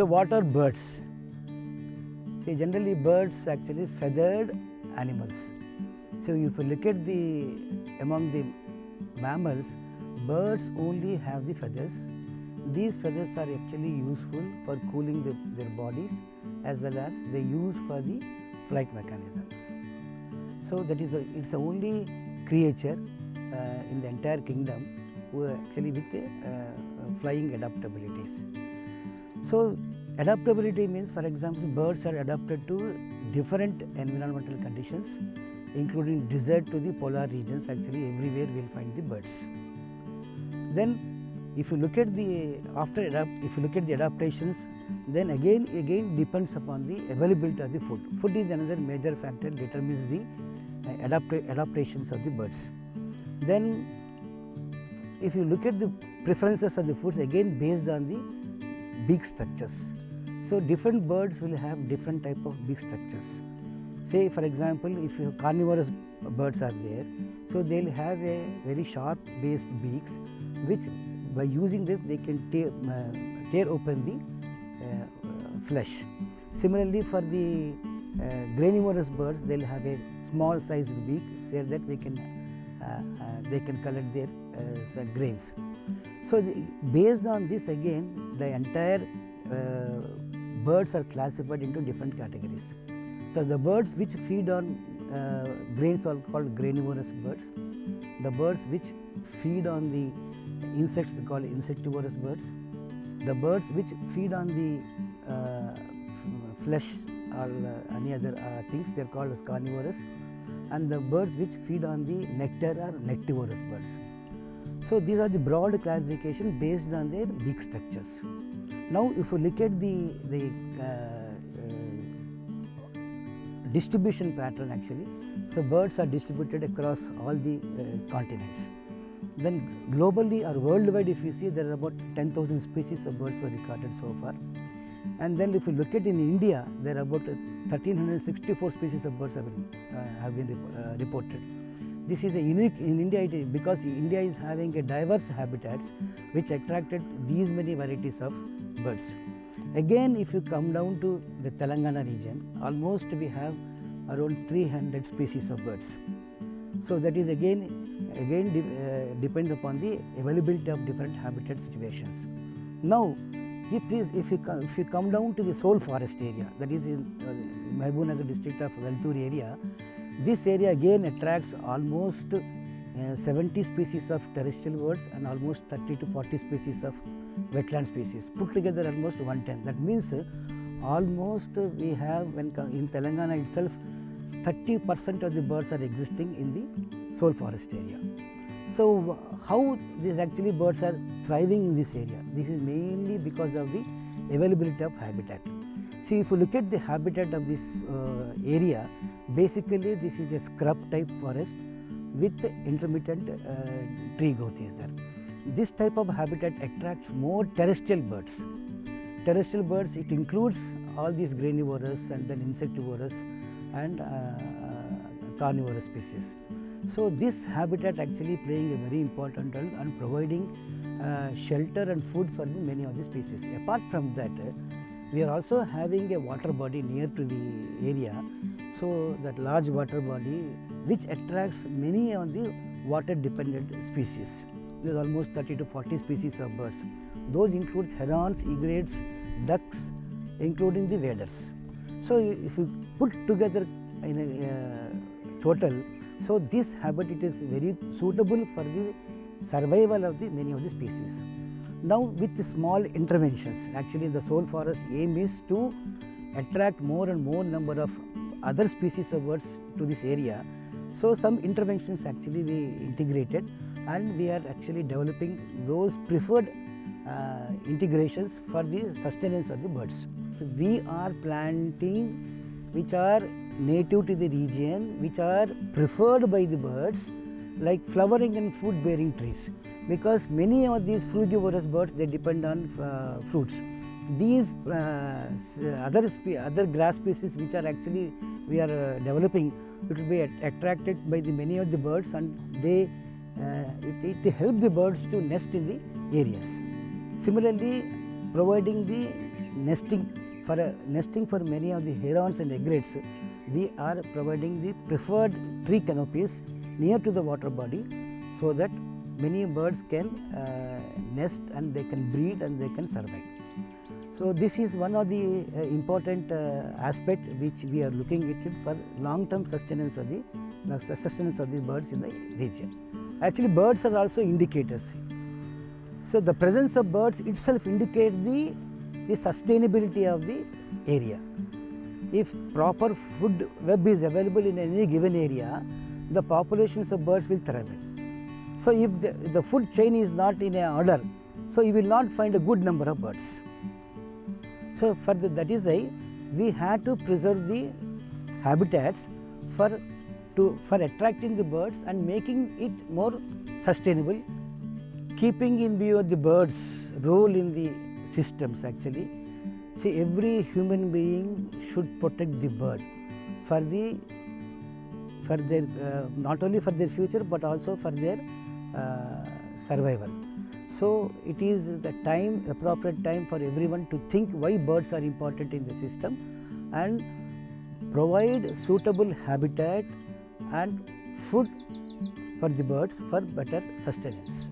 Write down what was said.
So what are birds? See, generally birds actually feathered animals. So if you look at among the mammals, birds only have the feathers. These feathers are actually useful for cooling their bodies, as well as they use for the flight mechanisms. So that is it's the only creature in the entire kingdom who actually with flying adaptabilities. So adaptability means, for example, birds are adapted to different environmental conditions, including desert to the polar regions. Actually everywhere we will find the birds. Then if you look at the adaptations, then again depends upon the availability of the food. Food is another major factor, determines the adaptations of the birds. Then if you look at the preferences of the foods, again based on the beak structures. So different birds will have different type of beak structures. Say for example, if you have carnivorous birds are there, so they will have a very sharp based beaks, which by using this they can tear open the flesh. Similarly for the granivorous birds, they will have a small sized beak, so that they can collect their grains. So based on this, again the entire birds are classified into different categories. So the birds which feed on grains are called granivorous birds. The birds which feed on the insects are called insectivorous birds. The birds which feed on the flesh or any other things, they are called as carnivorous, and the birds which feed on the nectar are nectivorous birds. So these are the broad classification based on their beak structures. Now if you look at the distribution pattern actually, so birds are distributed across all the continents. Then globally or worldwide, if you see, there are about 10,000 species of birds were recorded so far. And then if you look at in India, there are about 1364 species of birds have been reported. This is a unique in India, because India is having a diverse habitats which attracted these many varieties of birds. Again, if you come down to the Telangana region, almost we have around 300 species of birds. So that is again depends upon the availability of different habitat situations. Now, if you come down to the sole forest area, that is in Mahbubnagar district of Veltur area, this area again attracts almost 70 species of terrestrial birds and almost 30 to 40 species of wetland species, put together almost 110. That means almost we have, in Telangana itself, 30% of the birds are existing in the sole forest area. So how these actually birds are thriving in this area? This is mainly because of the availability of habitat. See, if you look at the habitat of this area, basically this is a scrub type forest with intermittent tree growth is there. This type of habitat attracts more terrestrial birds. Terrestrial birds, it includes all these granivorous and then insectivorous and carnivorous species. So this habitat actually playing a very important role and providing shelter and food for many of the species. Apart from that, we are also having a water body near to the area. So that large water body which attracts many of the water dependent species. There is almost 30 to 40 species of birds. Those includes herons, egrets, ducks, including the waders. So if you put together in a total, so this habitat is very suitable for the survival of the many of the species. Now with the small interventions, actually the sole forest aim is to attract more and more number of other species of birds to this area. So some interventions actually we integrated, and we are actually developing those preferred integrations for the sustenance of the birds. So we are planting which are native to the region, which are preferred by the birds, like flowering and fruit bearing trees, because many of these frugivorous birds, they depend on fruits. These other grass species which are actually we are developing, it will be attracted by the many of the birds, and they it helps the birds to nest in the areas. Similarly, providing the nesting, for many of the herons and egrets, we are providing the preferred tree canopies near to the water body, so that many birds can nest and they can breed and they can survive. So, this is one of the important aspect which we are looking at it for long term sustenance of the birds in the region. Actually, birds are also indicators. So, the presence of birds itself indicates the sustainability of the area. If proper food web is available in any given area, the populations of birds will thrive. So, if the food chain is not in a order, so you will not find a good number of birds. So, that is why we had to preserve the habitats for attracting the birds and making it more sustainable, keeping in view of the birds' role in the systems. Actually, see, every human being should protect the bird for their not only for their future but also for their survival. So, it is the appropriate time for everyone to think why birds are important in the system and provide suitable habitat and food for the birds for better sustenance.